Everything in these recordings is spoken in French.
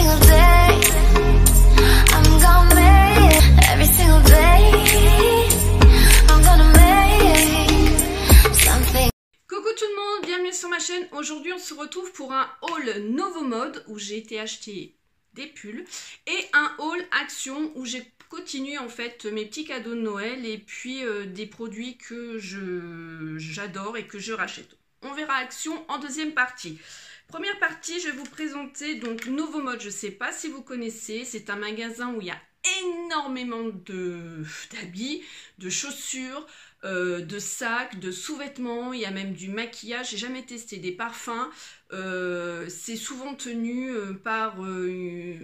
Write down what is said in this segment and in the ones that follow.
single day I'm gonna make it. Every single day I'm gonna make something. Coucou tout le monde, bienvenue sur ma chaîne. Aujourd'hui on se retrouve pour un haul Novo Mode où j'ai été acheter des pulls et un haul Action où j'ai continué en fait mes petits cadeaux de Noël et puis des produits que j'adore et que je rachète. On verra Action en deuxième partie. Première partie, je vais vous présenter donc Novo Mode. Je ne sais pas si vous connaissez, c'est un magasin où il y a énormément d'habits, de chaussures, de sacs, de sous-vêtements, il y a même du maquillage. J'ai jamais testé des parfums. C'est souvent tenu par des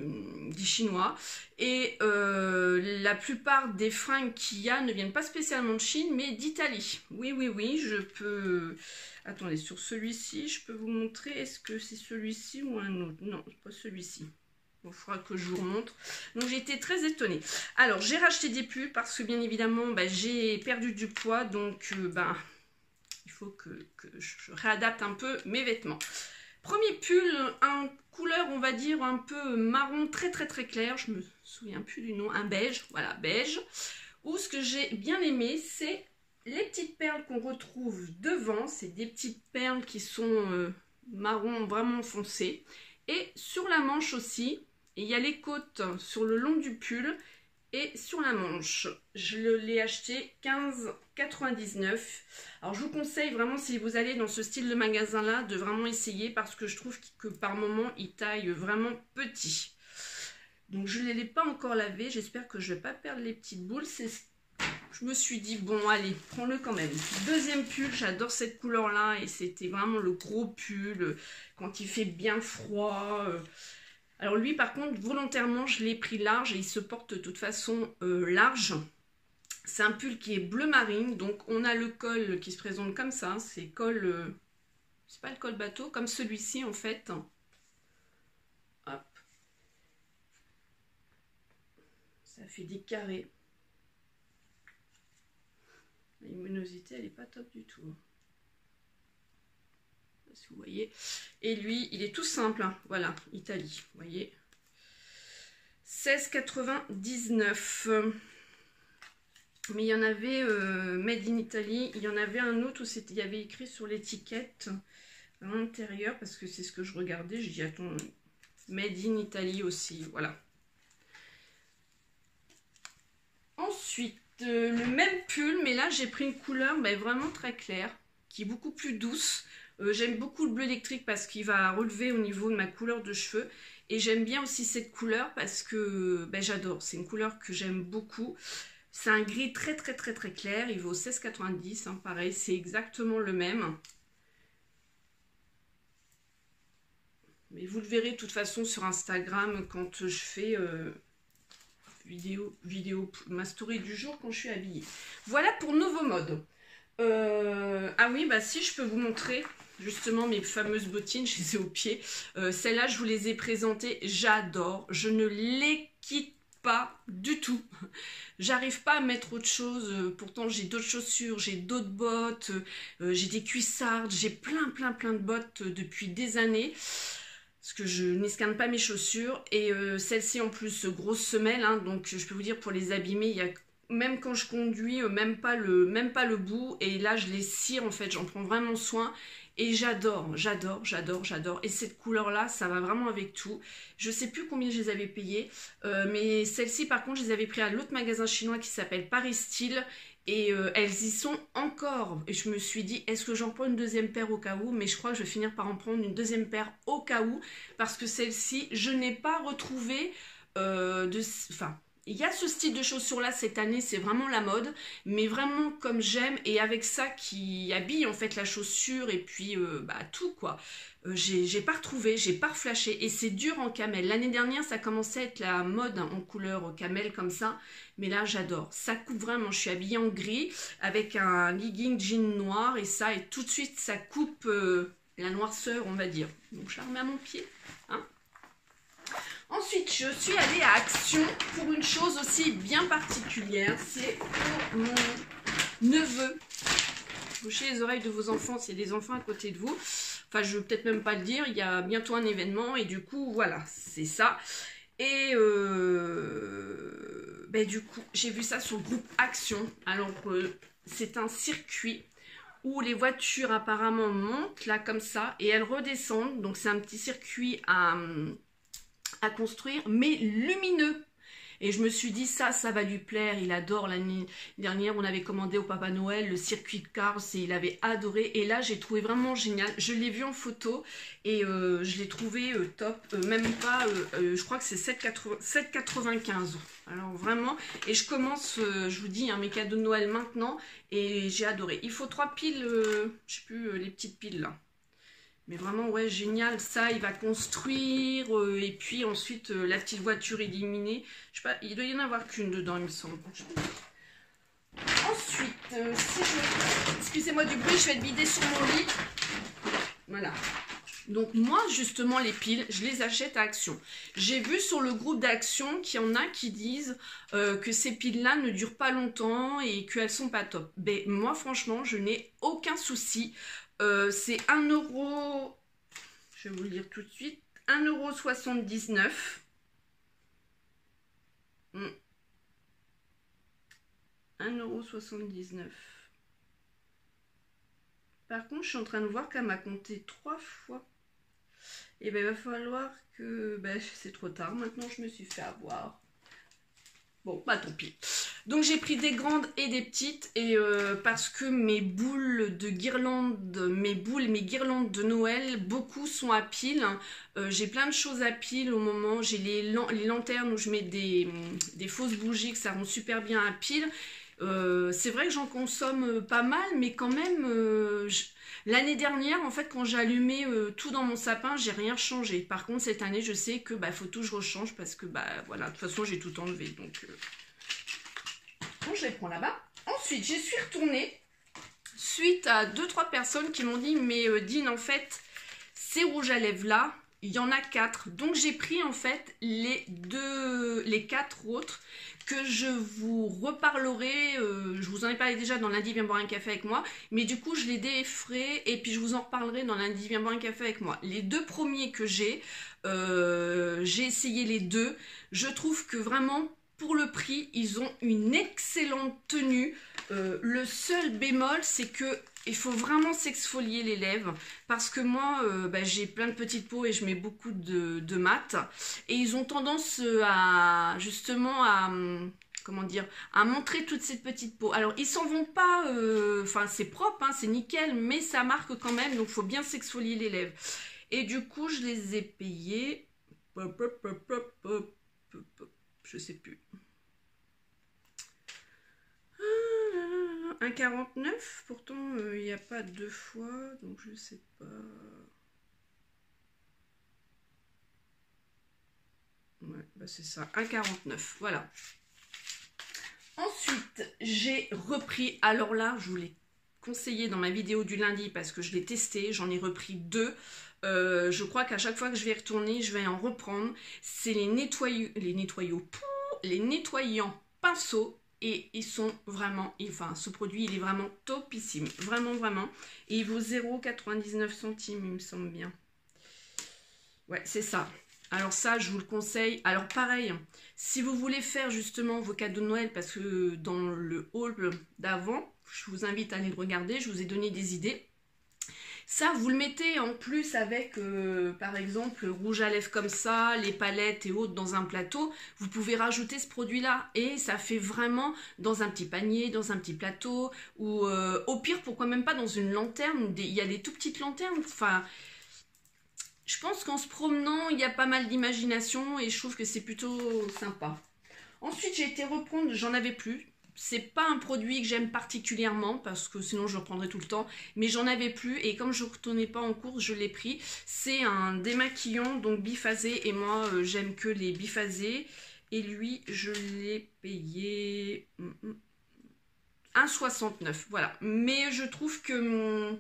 Chinois et la plupart des fringues qu'il y a ne viennent pas spécialement de Chine mais d'Italie. Oui, je peux... Attendez, sur celui-ci, je peux vous montrer, est-ce que c'est celui-ci ou un autre? Non, pas celui-ci. Il faudra que je vous remontre. Donc j'ai été très étonnée. Alors j'ai racheté des pulls parce que bien évidemment j'ai perdu du poids. Donc il faut que je réadapte un peu mes vêtements. Premier pull, un couleur on va dire un peu marron très clair. Je me souviens plus du nom. Un beige, voilà beige. Ou ce que j'ai bien aimé c'est les petites perles qu'on retrouve devant. C'est des petites perles qui sont marron vraiment foncé. Et sur la manche aussi. Et il y a les côtes sur le long du pull et sur la manche. Je l'ai acheté 15,99 €. Alors je vous conseille vraiment si vous allez dans ce style de magasin là de vraiment essayer parce que je trouve que par moment il taille vraiment petit. Donc je ne l'ai pas encore lavé. J'espère que je ne vais pas perdre les petites boules. Je me suis dit bon allez prends-le quand même. Deuxième pull, j'adore cette couleur là et c'était vraiment le gros pull quand il fait bien froid. Alors lui par contre volontairement je l'ai pris large et il se porte de toute façon large. C'est un pull qui est bleu marine, donc on a le col qui se présente comme ça, c'est col, c'est pas le col bateau, comme celui-ci en fait. Hop. Ça fait des carrés. La luminosité elle est pas top du tout. Si vous voyez, et lui il est tout simple hein. Voilà, Italie, vous voyez, 16,99 €. Mais il y en avait Made in Italy, il y en avait un autre où il y avait écrit sur l'étiquette à l'intérieur, parce que c'est ce que je regardais, je dis attends, Made in Italy aussi, voilà. Ensuite le même pull, mais là j'ai pris une couleur vraiment très claire, qui est beaucoup plus douce. J'aime beaucoup le bleu électrique parce qu'il va relever au niveau de ma couleur de cheveux. Et j'aime bien aussi cette couleur parce que j'adore. C'est une couleur que j'aime beaucoup. C'est un gris très clair. Il vaut 16,90 €. Hein, pareil, c'est exactement le même. Mais vous le verrez de toute façon sur Instagram quand je fais ma story du jour quand je suis habillée. Voilà pour Novo Mode. Ah oui, si je peux vous montrer justement mes fameuses bottines, je les ai au pied. Celles-là, je vous les ai présentées, j'adore. Je ne les quitte pas du tout. J'arrive pas à mettre autre chose. Pourtant, j'ai d'autres chaussures, j'ai d'autres bottes, j'ai des cuissardes, j'ai plein de bottes depuis des années. Parce que je n'escanne pas mes chaussures. Et celle-ci en plus, grosse semelle, hein, donc je peux vous dire pour les abîmer, il y a... Même quand je conduis, même pas le bout. Et là, je les cire en fait. J'en prends vraiment soin. Et j'adore. Et cette couleur-là, ça va vraiment avec tout. Je sais plus combien je les avais payées. Mais celle-ci, par contre, je les avais pris à l'autre magasin chinois qui s'appelle Paris Style. Et elles y sont encore. Et je me suis dit, est-ce que j'en prends une deuxième paire au cas où? Mais je crois que je vais finir par en prendre une deuxième paire au cas où. Parce que celle-ci, je n'ai pas retrouvé il y a ce style de chaussures là cette année, c'est vraiment la mode, mais vraiment comme j'aime et avec ça qui habille en fait la chaussure et puis tout quoi. J'ai pas retrouvé, j'ai pas reflashé et c'est dur en camel. L'année dernière ça commençait à être la mode en couleur camel comme ça, mais là j'adore. Ça coupe vraiment, je suis habillée en gris avec un legging jean noir et ça et tout de suite ça coupe la noirceur on va dire. Donc je la remets à mon pied, hein. Ensuite, je suis allée à Action pour une chose aussi bien particulière. C'est pour mon neveu. Bouchez les oreilles de vos enfants s'il y a des enfants à côté de vous. Enfin, je veux peut-être même pas le dire, il y a bientôt un événement et du coup, voilà, c'est ça. Et ben, du coup, j'ai vu ça sur le groupe Action. Alors, c'est un circuit où les voitures apparemment montent là comme ça et elles redescendent. Donc, c'est un petit circuit à construire, mais lumineux. Et je me suis dit, ça va lui plaire. Il adore. L'année dernière, on avait commandé au Papa Noël le circuit de Cars et il avait adoré. Et là, j'ai trouvé vraiment génial. Je l'ai vu en photo et je l'ai trouvé top. Même pas, je crois que c'est 7,95. Alors vraiment, et je commence, je vous dis, hein, mes cadeaux de Noël maintenant. Et j'ai adoré. Il faut 3 piles, je sais plus, les petites piles là. Mais vraiment, ouais, génial. Ça, il va construire. Et puis ensuite, la petite voiture éliminée. Je sais pas, il doit y en avoir qu'une dedans, il me semble. Ensuite, si je... excusez-moi du bruit, je vais le vider sur mon lit. Voilà. Donc moi, justement, les piles, je les achète à Action. J'ai vu sur le groupe d'Action qu'il y en a qui disent que ces piles-là ne durent pas longtemps et qu'elles sont pas top. Mais moi, franchement, je n'ai aucun souci. C'est 1 €, je vais vous le dire tout de suite, 1,79 €. 1,79 €. Par contre, je suis en train de voir qu'elle m'a compté 3 fois. Et ben il va falloir que... Ben, c'est trop tard, maintenant je me suis fait avoir. Bon, bah tant pis. Donc j'ai pris des grandes et des petites et parce que mes boules de guirlande, mes guirlandes de Noël, beaucoup sont à pile. J'ai plein de choses à pile au moment. J'ai les lanternes où je mets des fausses bougies que ça rend super bien à pile. C'est vrai que j'en consomme pas mal, mais quand même, l'année dernière, en fait, quand j'allumais tout dans mon sapin, j'ai rien changé. Par contre, cette année, je sais que faut tout que je rechange parce que voilà, de toute façon, j'ai tout enlevé. Donc, je les prends là-bas. Ensuite, j'y suis retournée suite à 2-3 personnes qui m'ont dit, mais Dine, en fait, ces rouges à lèvres là, il y en a 4. Donc, j'ai pris en fait les 4 autres que je vous reparlerai, je vous en ai parlé déjà dans lundi viens boire un café avec moi, mais du coup je les déferai et puis je vous en reparlerai dans lundi viens boire un café avec moi. Les 2 premiers que j'ai essayé les 2, je trouve que vraiment pour le prix ils ont une excellente tenue. Le seul bémol c'est que il faut vraiment s'exfolier les lèvres parce que moi j'ai plein de petites peaux et je mets beaucoup de mat et ils ont tendance à justement à comment dire, à montrer toutes ces petites peaux. Alors ils s'en vont pas, enfin c'est propre, hein, c'est nickel, mais ça marque quand même, donc il faut bien s'exfolier les lèvres. Et du coup je les ai payés, je sais plus. 1,49, pourtant il n'y a pas 2 fois, donc je sais pas. Ouais, c'est ça, 1,49, voilà. Ensuite, j'ai repris, alors là, je vous l'ai conseillé dans ma vidéo du lundi parce que je l'ai testé, j'en ai repris 2. Je crois qu'à chaque fois que je vais retourner, je vais en reprendre. C'est les nettoyants pinceaux. Et ils sont vraiment, enfin ce produit il est vraiment topissime, vraiment vraiment. Et il vaut 0,99 centimes il me semble bien. Ouais c'est ça. Alors ça je vous le conseille. Alors pareil, si vous voulez faire justement vos cadeaux de Noël, parce que dans le haul d'avant, je vous invite à aller le regarder, je vous ai donné des idées. Ça, vous le mettez en plus avec, par exemple, rouge à lèvres comme ça, les palettes et autres dans un plateau. Vous pouvez rajouter ce produit-là et ça fait vraiment dans un petit panier, dans un petit plateau ou au pire, pourquoi même pas dans une lanterne. Il y a des tout petites lanternes. Enfin, je pense qu'en se promenant, il y a pas mal d'imagination et je trouve que c'est plutôt sympa. Ensuite, j'ai été reprendre, j'en avais plus. C'est pas un produit que j'aime particulièrement parce que sinon je le reprendrais tout le temps, mais j'en avais plus et comme je ne retournais pas en course, je l'ai pris. C'est un démaquillant donc biphasé et moi j'aime que les biphasés et lui je l'ai payé 1,69 voilà. Mais je trouve que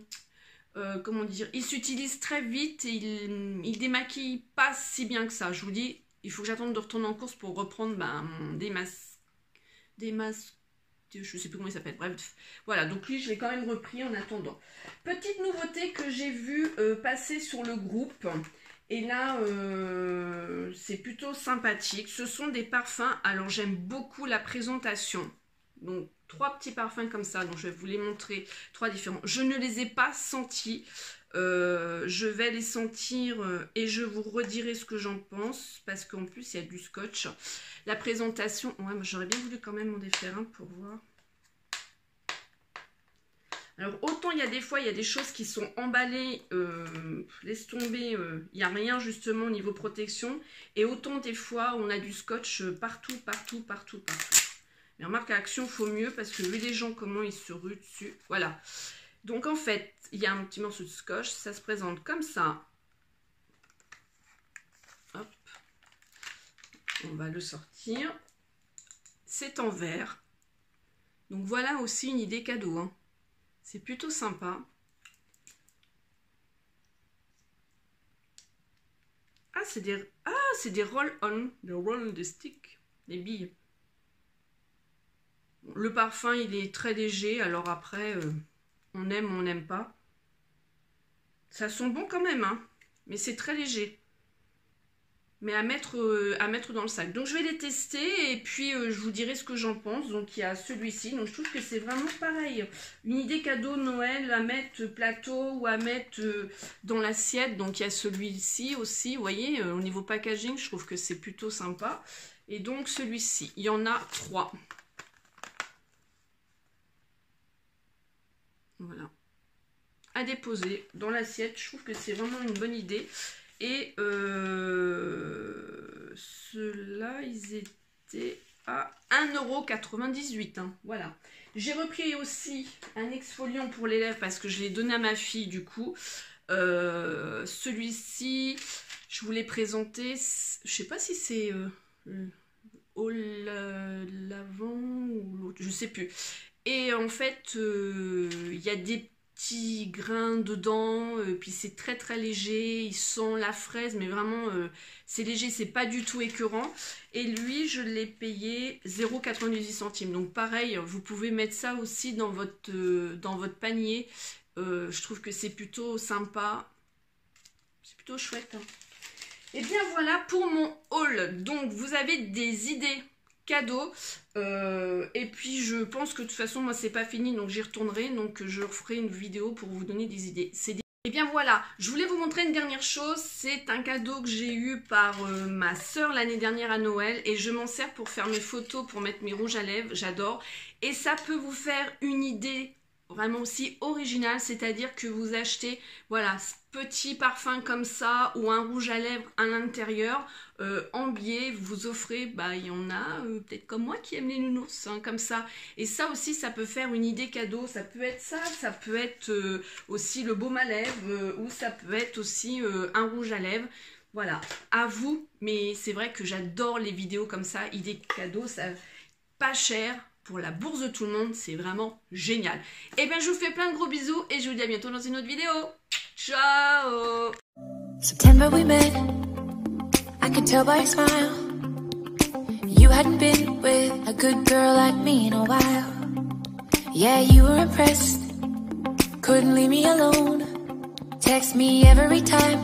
comment dire, il s'utilise très vite et il démaquille pas si bien que ça. Je vous dis, il faut que j'attende de retourner en course pour reprendre mon je sais plus comment il s'appelle, bref, voilà, donc lui je l'ai quand même repris en attendant. Petite nouveauté que j'ai vue passer sur le groupe, et là c'est plutôt sympathique, ce sont des parfums. Alors j'aime beaucoup la présentation, donc 3 petits parfums comme ça, donc je vais vous les montrer, 3 différents. Je ne les ai pas sentis, je vais les sentir et je vous redirai ce que j'en pense, parce qu'en plus il y a du scotch. La présentation, ouais, j'aurais bien voulu quand même en défaire un pour voir. Alors autant il y a des fois, il y a des choses qui sont emballées, laisse tomber, il n'y a rien justement au niveau protection, et autant des fois on a du scotch partout. Mais remarque à Action, il faut mieux, parce que vu les gens comment ils se ruent dessus, voilà. Donc en fait, il y a un petit morceau de scotch, ça se présente comme ça. Hop. On va le sortir. C'est en verre. Donc voilà aussi une idée cadeau, hein. C'est plutôt sympa. Ah, c'est des roll-on, des roll de stick, des billes. Le parfum, il est très léger, alors après, on aime ou on n'aime pas. Ça sent bon quand même, hein, mais c'est très léger. Mais à mettre dans le sac. Donc je vais les tester et puis je vous dirai ce que j'en pense. Donc il y a celui-ci. Donc je trouve que c'est vraiment pareil. Une idée cadeau Noël à mettre plateau ou à mettre dans l'assiette. Donc il y a celui-ci aussi. Vous voyez, au niveau packaging, je trouve que c'est plutôt sympa. Et donc celui-ci, il y en a 3. Voilà. À déposer dans l'assiette. Je trouve que c'est vraiment une bonne idée. Et ceux-là, ils étaient à 1,98 €. Hein, voilà. J'ai repris aussi un exfoliant pour les lèvres parce que je l'ai donné à ma fille du coup. Celui-ci, je vous l'ai présenté. Je sais pas si c'est au lavant ou l'autre, je sais plus. Et en fait, il y a des petits grains dedans, puis c'est très très léger, il sent la fraise, mais vraiment c'est léger, c'est pas du tout écœurant. Et lui, je l'ai payé 0,98 centimes. Donc pareil, vous pouvez mettre ça aussi dans votre panier. Je trouve que c'est plutôt sympa, c'est plutôt chouette. Hein. Et bien voilà pour mon haul. Donc vous avez des idées cadeau, et puis je pense que de toute façon moi c'est pas fini, donc j'y retournerai, donc je referai une vidéo pour vous donner des idées. Et bien voilà, je voulais vous montrer une dernière chose, c'est un cadeau que j'ai eu par ma soeur l'année dernière à Noël, et je m'en sers pour faire mes photos, pour mettre mes rouges à lèvres, j'adore, et ça peut vous faire une idée vraiment aussi originale, c'est-à-dire que vous achetez, voilà, petit parfum comme ça, ou un rouge à lèvres à l'intérieur, en biais, vous offrez, bah il y en a peut-être comme moi qui aiment les nounours, hein, comme ça, et ça aussi ça peut faire une idée cadeau, ça peut être ça, ça peut être aussi le baume à lèvres, ou ça peut être aussi un rouge à lèvres, voilà, à vous, mais c'est vrai que j'adore les vidéos comme ça, idées cadeaux, ça pas cher, pour la bourse de tout le monde, c'est vraiment génial. Et bien je vous fais plein de gros bisous, et je vous dis à bientôt dans une autre vidéo. Ciao! September we met, I could tell by your smile. You hadn't been with a good girl like me in a while. Yeah, you were impressed, couldn't leave me alone. Text me every time